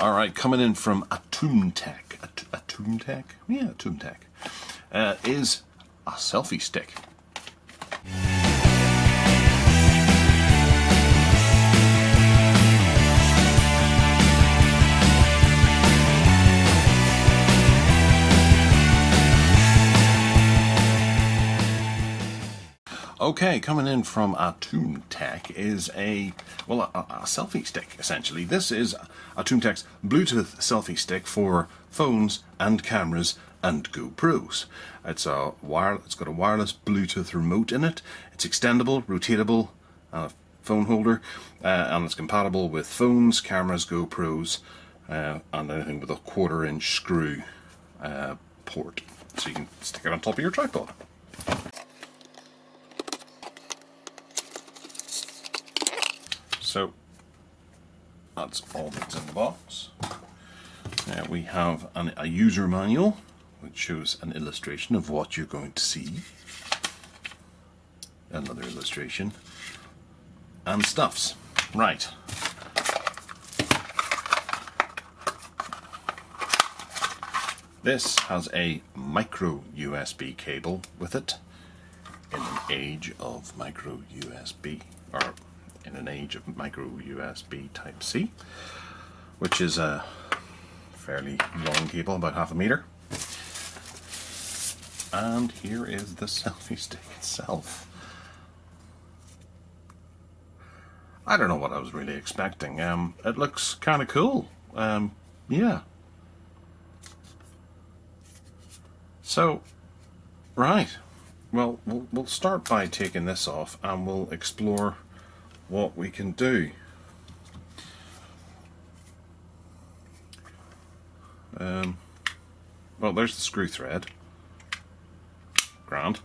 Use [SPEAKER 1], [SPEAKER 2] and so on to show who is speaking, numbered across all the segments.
[SPEAKER 1] Alright, coming in from AtoonTech. AtoonTech? Yeah, AtoonTech. Is a selfie stick. Okay, coming in from AtoonTech is a selfie stick, essentially. This is AtoonTech's Bluetooth selfie stick for phones and cameras and GoPros. It's got a wireless Bluetooth remote in it. It's extendable, rotatable, phone holder, and it's compatible with phones, cameras, GoPros, and anything with a 1/4-inch screw port. So you can stick it on top of your tripod. So that's all that's in the box. We have a user manual which shows an illustration of what you're going to see. Another illustration. And stuffs. Right. This has a micro USB cable with it in an age of micro USB, or in an age of micro USB Type-C, which is a fairly long cable, about 1/2 meter. And here is the selfie stick itself. I don't know what I was really expecting. It looks kind of cool. Yeah. So, right. Well, we'll start by taking this off and we'll explore what we can do. Well, there's the screw thread. Grand.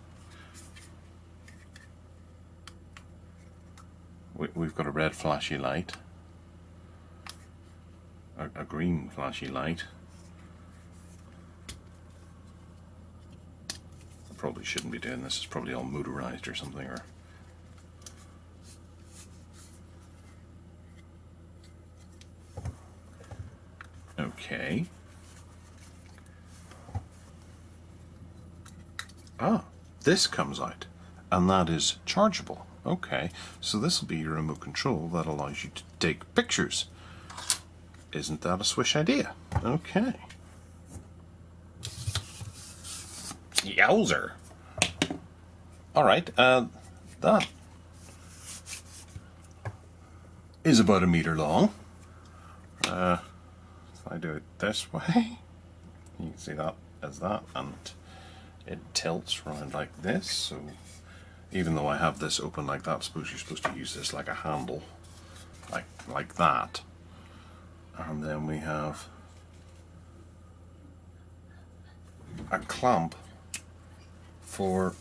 [SPEAKER 1] We've got a red flashy light, a green flashy light. I probably shouldn't be doing this. It's probably all motorized or something, or okay. Ah, this comes out, and that is chargeable. Okay, so this will be your remote control that allows you to take pictures. Isn't that a swish idea? Okay. Yowzer. Alright, that is about 1 meter long. If I do it this way, you can see that as that, and it tilts around like this. So even though I have this open like that, I suppose you're supposed to use this like a handle, like that. And then we have a clamp for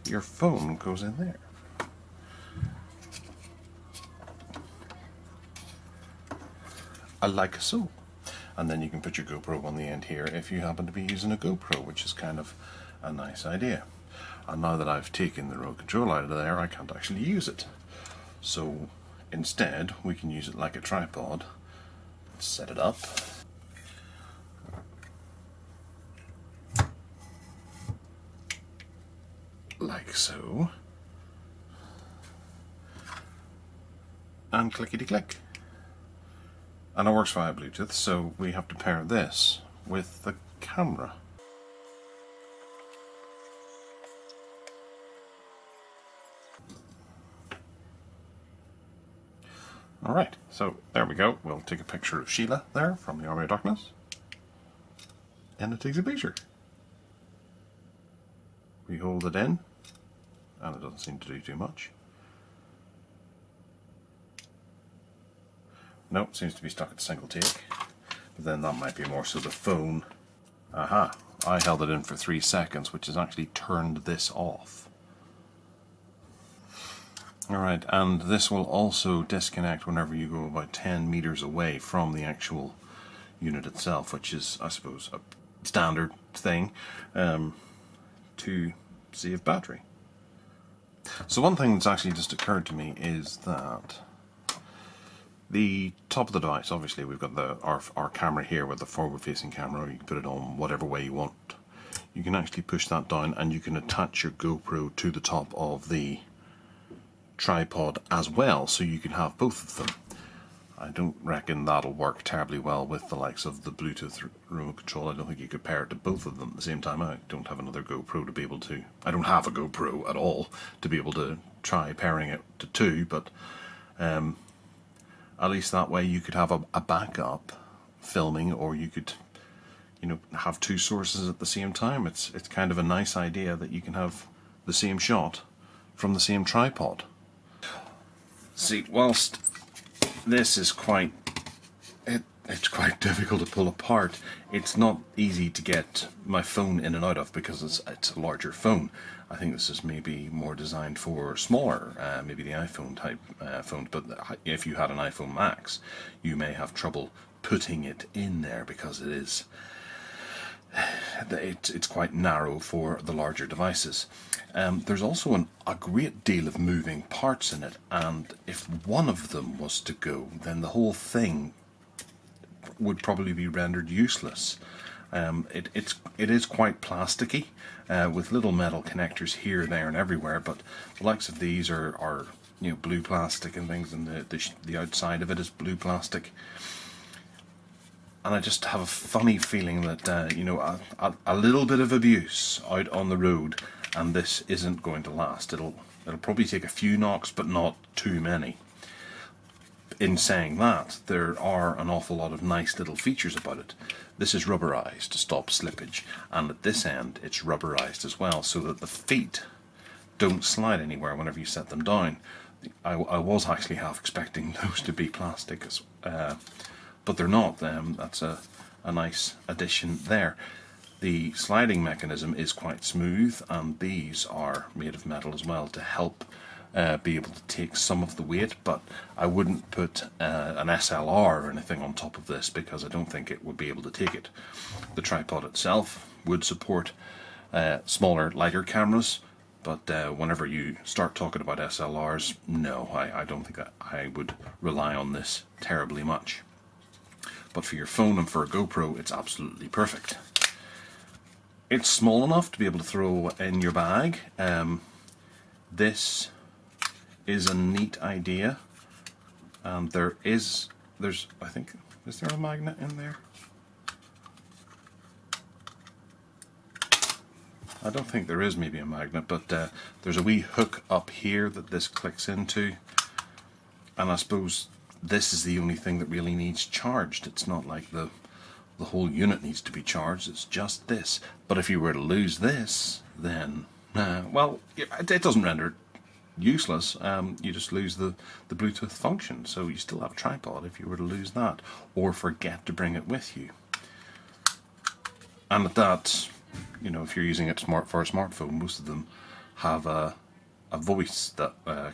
[SPEAKER 1] your phone goes in there. Like so. And then you can put your GoPro on the end here if you happen to be using a GoPro, which is kind of a nice idea. And now that I've taken the remote control out of there, I can't actually use it. So instead, we can use it like a tripod. Set it up. Like so. And clickety-click. And it works via Bluetooth, so we have to pair this with the camera. Alright, so there we go. We'll take a picture of Sheila there from the Army of Darkness. And it takes a picture. We hold it in, and it doesn't seem to do too much. Nope, seems to be stuck at single take. But then that might be more so the phone. Aha, I held it in for 3 seconds, which has actually turned this off. Alright, and this will also disconnect whenever you go about 10 meters away from the actual unit itself, which is, I suppose, a standard thing to save battery. So one thing that's actually just occurred to me is that the top of the device, obviously we've got our camera here with the forward-facing camera, or you can put it on whatever way you want. You can actually push that down and you can attach your GoPro to the top of the tripod as well, so you can have both of them. I don't reckon that'll work terribly well with the likes of the Bluetooth remote control. I don't think you could pair it to both of them at the same time. I don't have another GoPro to be able to... I don't have a GoPro at all to be able to try pairing it to two, but at least that way you could have a backup filming, or you could, you know, have two sources at the same time. It's kind of a nice idea that you can have the same shot from the same tripod. See, whilst this is it's quite difficult to pull apart, it's not easy to get my phone in and out of because it's a larger phone. I think this is maybe more designed for smaller, maybe the iPhone type phones, but if you had an iPhone Max, you may have trouble putting it in there because it's quite narrow for the larger devices. There's also a great deal of moving parts in it, and if one of them was to go, then the whole thing would probably be rendered useless. It is quite plasticky, with little metal connectors here, there, and everywhere. But the likes of these are you know, blue plastic and things, and the outside of it is blue plastic. And I just have a funny feeling that you know, a little bit of abuse out on the road, and this isn't going to last. It'll probably take a few knocks, but not too many. In saying that, there are an awful lot of nice little features about it. This is rubberized to stop slippage, and at this end it's rubberized as well, so that the feet don't slide anywhere whenever you set them down. I was actually half expecting those to be plastic, but they're not. That's a nice addition there. The sliding mechanism is quite smooth, and these are made of metal as well to help be able to take some of the weight, but I wouldn't put an SLR or anything on top of this because I don't think it would be able to take it. The tripod itself would support smaller, lighter cameras, but whenever you start talking about SLRs, no, I don't think I would rely on this terribly much. But for your phone and for a GoPro, it's absolutely perfect. It's small enough to be able to throw in your bag. This is a neat idea, and there's I think, is there a magnet in there? I don't think there is maybe a magnet, but there's a wee hook up here that this clicks into, and I suppose this is the only thing that really needs charged. It's not like the whole unit needs to be charged, it's just this. But if you were to lose this, then well, it doesn't render it useless. You just lose the Bluetooth function, so you still have a tripod if you were to lose that, or forget to bring it with you. And at that, you know, if you're using it for a smartphone, most of them have a voice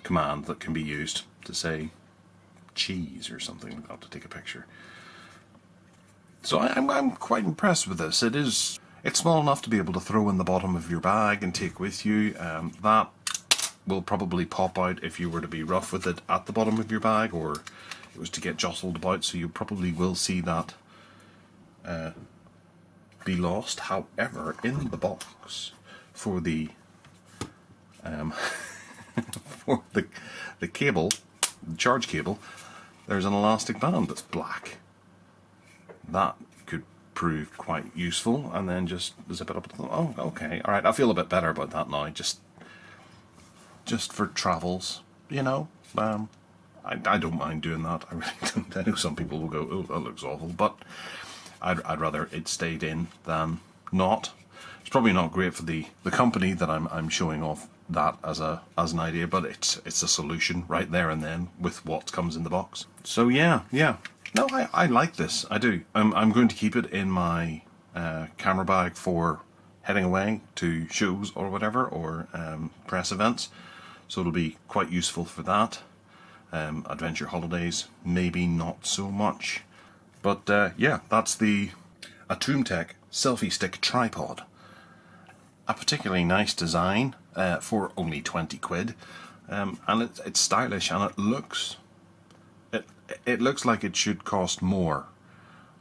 [SPEAKER 1] command that can be used to say cheese or something like that to take a picture. So I'm quite impressed with this. It's small enough to be able to throw in the bottom of your bag and take with you. That will probably pop out if you were to be rough with it at the bottom of your bag, or it was to get jostled about, so you probably will see that be lost. However, in the box for the for the cable, the charge cable, there's an elastic band that's black. That could prove quite useful, and then just zip it up. Oh, okay, all right. I feel a bit better about that now. Just for travels, you know. I don't mind doing that. I really don't. I know some people will go, "Oh, that looks awful," but I'd rather it stayed in than not. It's probably not great for the company that I'm showing off that as an idea, but it's a solution right there and then with what comes in the box. So yeah. No, I like this. I do. I'm going to keep it in my camera bag for heading away to shows or whatever, or press events. So it'll be quite useful for that. Adventure holidays, maybe not so much. But yeah, that's the AtoonTech Selfie Stick Tripod. A particularly nice design. for only 20 quid. And it's stylish, and it looks like it should cost more.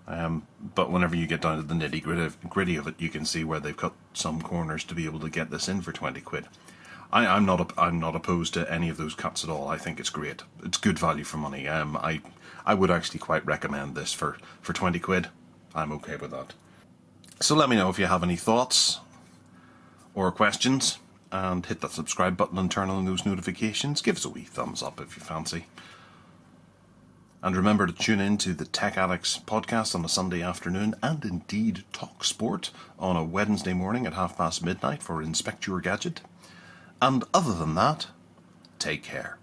[SPEAKER 1] But whenever you get down to the nitty-gritty of it, you can see where they've cut some corners to be able to get this in for 20 quid. I'm not opposed to any of those cuts at all. I think it's great. It's good value for money. I would actually quite recommend this for 20 quid. I'm okay with that. So let me know if you have any thoughts or questions, and hit that subscribe button and turn on those notifications. Give us a wee thumbs up if you fancy. And remember to tune in to the Tech Addicts podcast on a Sunday afternoon, and indeed Talk Sport on a Wednesday morning at midnight for Inspect Your Gadget. And other than that, take care.